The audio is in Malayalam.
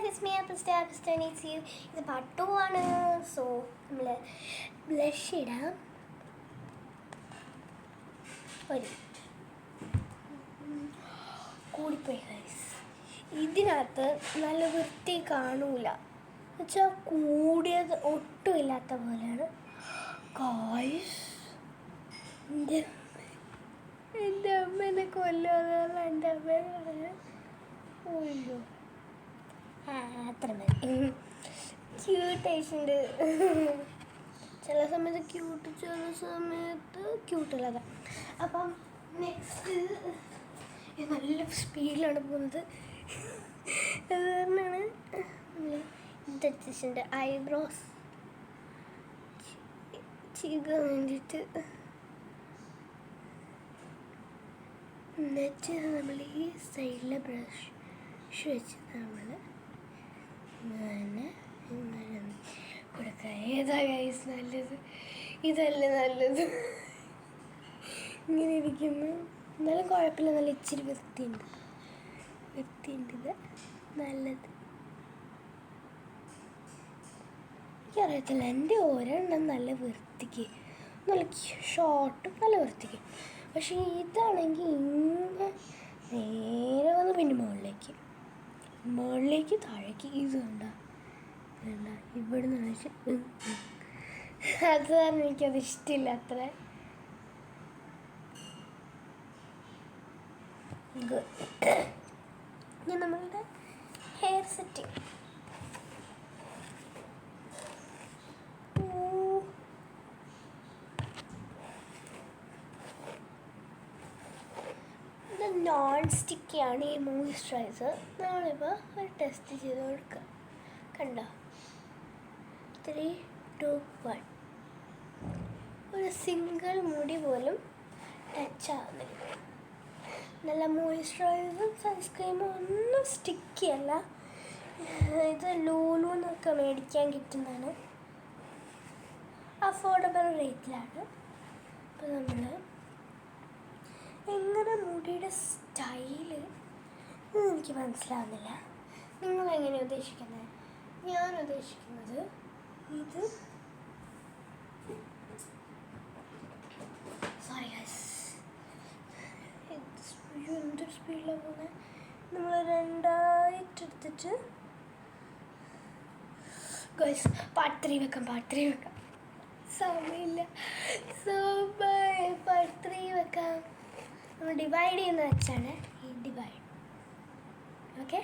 it's me, Apple Star. It's you. ഇത് part 2 ആണ്. സോ നമ്മൾ ബ്ലഷ് ഇടാം. ഒരു കൂടിപ്പോയി ഗൈസ്. ഇതിനകത്ത് നല്ല വൃത്തി കാണൂല എന്നുവെച്ചാൽ കൂടിയത് ഒട്ടും ഇല്ലാത്ത പോലെയാണ് ഗൈസ്. എൻ്റെ അമ്മേനെ കൊല്ലുക, എൻ്റെ അമ്മേനെ പറയാൻ ഓയ്യോ അത്ര മതി. ക്യൂട്ടേഷുണ്ട്, ചില സമയത്ത് ക്യൂട്ട്, ചില സമയത്ത് ക്യൂട്ടല്ലാതെ. അപ്പം നെക്സ്റ്റ് നല്ല സ്പീഡിലാണ് പോകുന്നത്. അത് കാരണമാണ് ഇതെത്തിച്ചിട്ടുണ്ട് ഐബ്രോസ് ചെയ്യാൻ വേണ്ടിയിട്ട്. എന്നിട്ട് നമ്മൾ ഈ സൈഡിലെ ബ്രഷ് വെച്ച് നമ്മൾ ഇങ്ങനെ കൊടുക്കുക. ഏതാ ഗൈസ് നല്ലത്? ഇതല്ലേ നല്ലത്? ഇങ്ങനെ ഇരിക്കുന്നു. എന്നാലും കുഴപ്പമില്ല, നല്ല ഇച്ചിരി വൃത്തിയുണ്ട് ഇത് നല്ലത്. എനിക്കറിയത്തില്ല, എൻ്റെ ഒരെണ്ണം നല്ല വൃത്തിക്ക്, നല്ല ഷോർട്ടും നല്ല വൃത്തിക്ക്. പക്ഷേ ഇതാണെങ്കിൽ ഇങ്ങനെ നേരെ വന്ന് പിന്നെ മുകളിലേക്ക് താഴേക്ക് ഇത് കണ്ട ഇവിടെ നിന്ന് വെച്ച് അത് കാരണം എനിക്കത് ഇഷ്ടമില്ല അത്ര. ഇനി നമ്മളുടെ ഹെയർ സെറ്റിങ്. ഇത് നോൺ സ്റ്റിക്കിയാണ് ഈ മോയ്സ്ചറൈസർ. നമ്മളിപ്പോൾ ഒരു ടെസ്റ്റ് ചെയ്ത് കൊടുക്കുക. കണ്ടോ? 3, 2, 1. ഒരു സിംഗിൾ മുടി പോലും ടച്ച് ആവുന്നില്ല. നല്ല മോയ്സ്ചറൈസറും സൺസ്ക്രീമും ഒന്നും സ്റ്റിക്കിയല്ല. ഇത് ലൂലൂന്നൊക്കെ മേടിക്കാൻ കിട്ടുന്നതാണ്, അഫോർഡബിൾ റേറ്റിലാണ്. അപ്പോൾ നമ്മൾ എങ്ങനെ മുടിയുടെ സ്റ്റൈല് എനിക്ക് മനസ്സിലാവുന്നില്ല. നിങ്ങളെങ്ങനെ ഉദ്ദേശിക്കുന്നത്? ഞാൻ ഉദ്ദേശിക്കുന്നത് ഇത് സോറി ഗൈസ്, എന്തൊരു സ്പീഡിലാണ് പോകുന്നത്. നമ്മൾ 2 എടുത്തിട്ട് ഗൈസ് പാർട്ട് 3 വെക്കാം. സമയമില്ല. സോ ബൈ, പാർട്ട് 3 വെക്കാം. നമ്മൾ ഡിവൈഡ് ചെയ്യുന്ന വെച്ചാണ് ഈ ഡിവൈഡ്. ഓക്കെ,